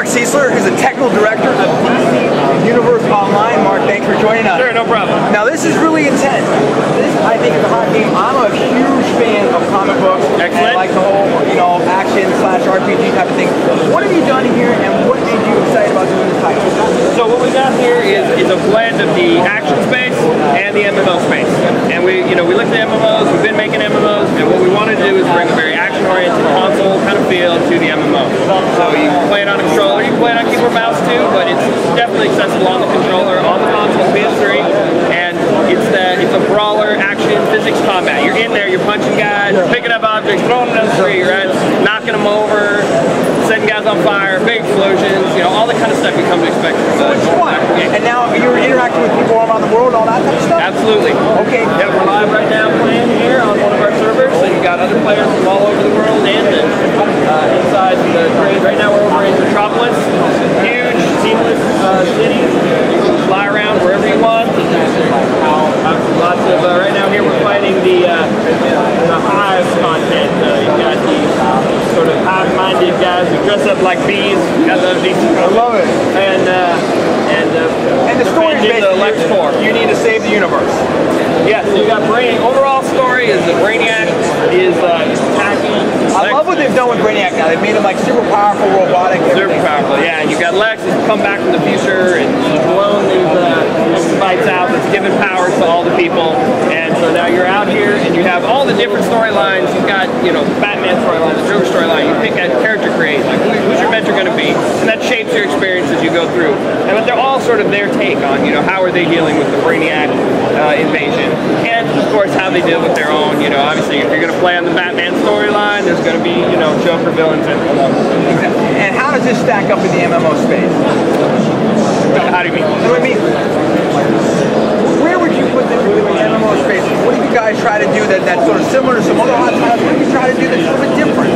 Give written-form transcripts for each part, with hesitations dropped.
Mark Ciesler, who's the technical director of DC Universe Online. Mark, thanks for joining us. Sure, no problem. Now this is really intense. This, I think, is a hot game. I'm a huge fan of comic books. Excellent. And like the whole, action / RPG type of thing. What have you done here, and what made you excited about doing this title? So what we got here is a blend of the action space and the MMO space. And we looked at MMOs. We've been making MMOs, and what we wanted to do is bring a very action-oriented console kind of feel to the MMO. So you can play it on a controller, you can play it on keyboard mouse too, but it's definitely accessible on the controller, on the console, PS3, and it's a brawler, action, physics combat. You're in there, you're punching guys, you're picking up objects, throwing them down the street, right? Knocking them over, setting guys on fire, big explosions, all the kind of stuff you come to expect from the game. And now you're interacting with people all around the world, all that type of stuff? Absolutely. Okay. Yeah, we're live right now playing here on one of our servers, so you've got other players from all over the world and inside the trade. Right now we're over in Metropolis, huge, seamless city. You can fly around wherever you want. Lots of, right now here we're fighting the hive content. You've got these sort of hive-minded guys who dress up like bees. I love it. And the story is basically you need to save the universe. Yes, you got Brainiac. Overall story is that Brainiac is attacking. I love what they've done with Brainiac now. They've made him like super powerful, robotic. Super powerful, yeah. And you got Lex who's come back from the future and he's blown these bites out that's given powers to all the people. And so now you're out here and you have all the different storylines. You've got, Batman storyline, the Joker storyline. You pick a character create, like who's your mentor going to be, and that shapes your experience as you go through. And but they're all sort of their take on, how are they dealing with the Brainiac invasion, and of course how they deal with their own. Obviously if you're going to play on the Batman storyline, there's going to be Joker villains and exactly. And how does this stack up in the MMO space? How do you mean? What do you mean? Where would you put this in the MMO space? What do you guys try to do that's sort of similar to some other hot titles? What do you try to do that's a little bit different?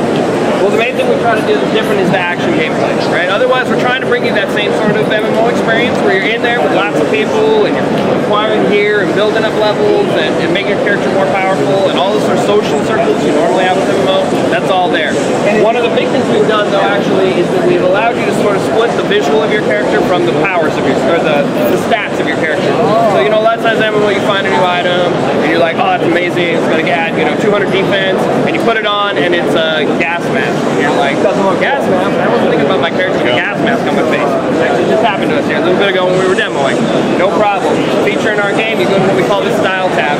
Well, the main thing we try to do that's different is the action gameplay, right? Otherwise, we're trying to bring you that same sort of MMO experience where you're in there with lots of people and you're acquiring gear and building up levels and making your character more powerful and all those sort of social circles you normally have with MMO. That's all there. One of the big things we've done, though, actually, is that we've allowed you to sort of split the visual of your character from the powers of your, or the stats of your character. So, a lot of times in MMO you find a new item and you're like, oh, that's amazing, it's going to add, 200 defense, and you put it on and it's a gas mask. And you're like, gas mask? I wasn't thinking about my character with a gas mask on my face. Actually, it just happened to us here a little bit ago when we were demoing. No problem. Feature in our game, you go to what we call the style tab,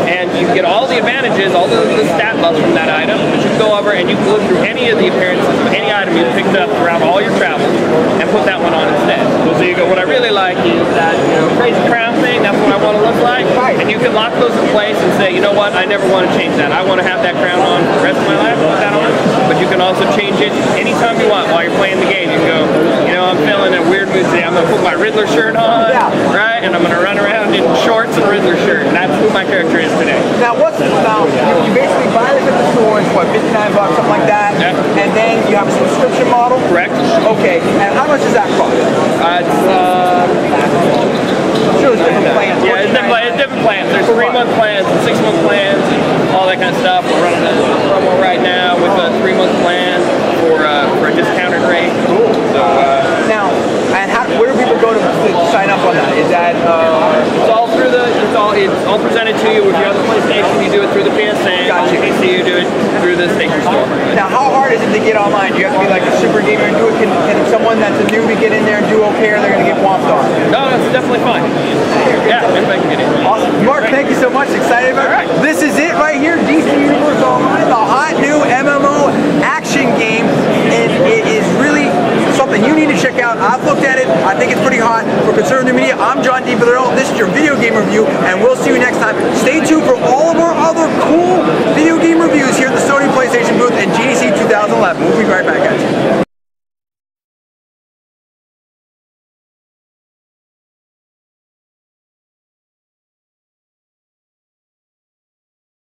and you get all the advantages, all the stat buffs from that item, but you can go over and you can look through any of the appearances of any item you've picked up throughout all your travels and put that one on instead. So you go, what I really like is that crazy crown thing, that's what I want to look like, and you can lock those in place and say, you know what, I never want to change that. I want to have that crown on for the rest of my life, put that on, but you can also change it anytime you want while you're playing the game. You can go, I'm feeling a weird mood today, I'm going to put my Riddler shirt on, right, and I'm going to run around in shorts and Riddler shirt, and that's who my character is today. Now, you basically buy this at the store, it's what, $59, something like that, and then you have a subscription model? Correct. Okay, and how much does that cost? Sure, it's different plans. Yeah, it's different plans. There's 3-month plans and 6-month plans and all that kind of stuff. We're running a promo right now with a 3-month plan for a discounted rate. Cool. So, now, and where do people go to sign up on that? Is that it's all through it's all presented to you. If you're on the PlayStation, you do it through the PSN. Gotcha. On PC, you do it through the station store. Now, how hard is it to get online? Do you have to be like a super gamer and do it? Can someone that's a newbie get in there and do okay, or they're going to get whomped on? No, it's definitely fine. Yeah, everybody can get in. Awesome. Mark, thank you so much. Excited about it. This is it right here, DC Universe Online, the hot new MMO action game, and it is really something you need to check out. I've looked at it. I think it's pretty hot. For Conservative Media, I'm John D. Villarreal. This is your video game review, and we'll see you next time. Stay tuned for all of our other cool video game reviews here at the Sony PlayStation booth and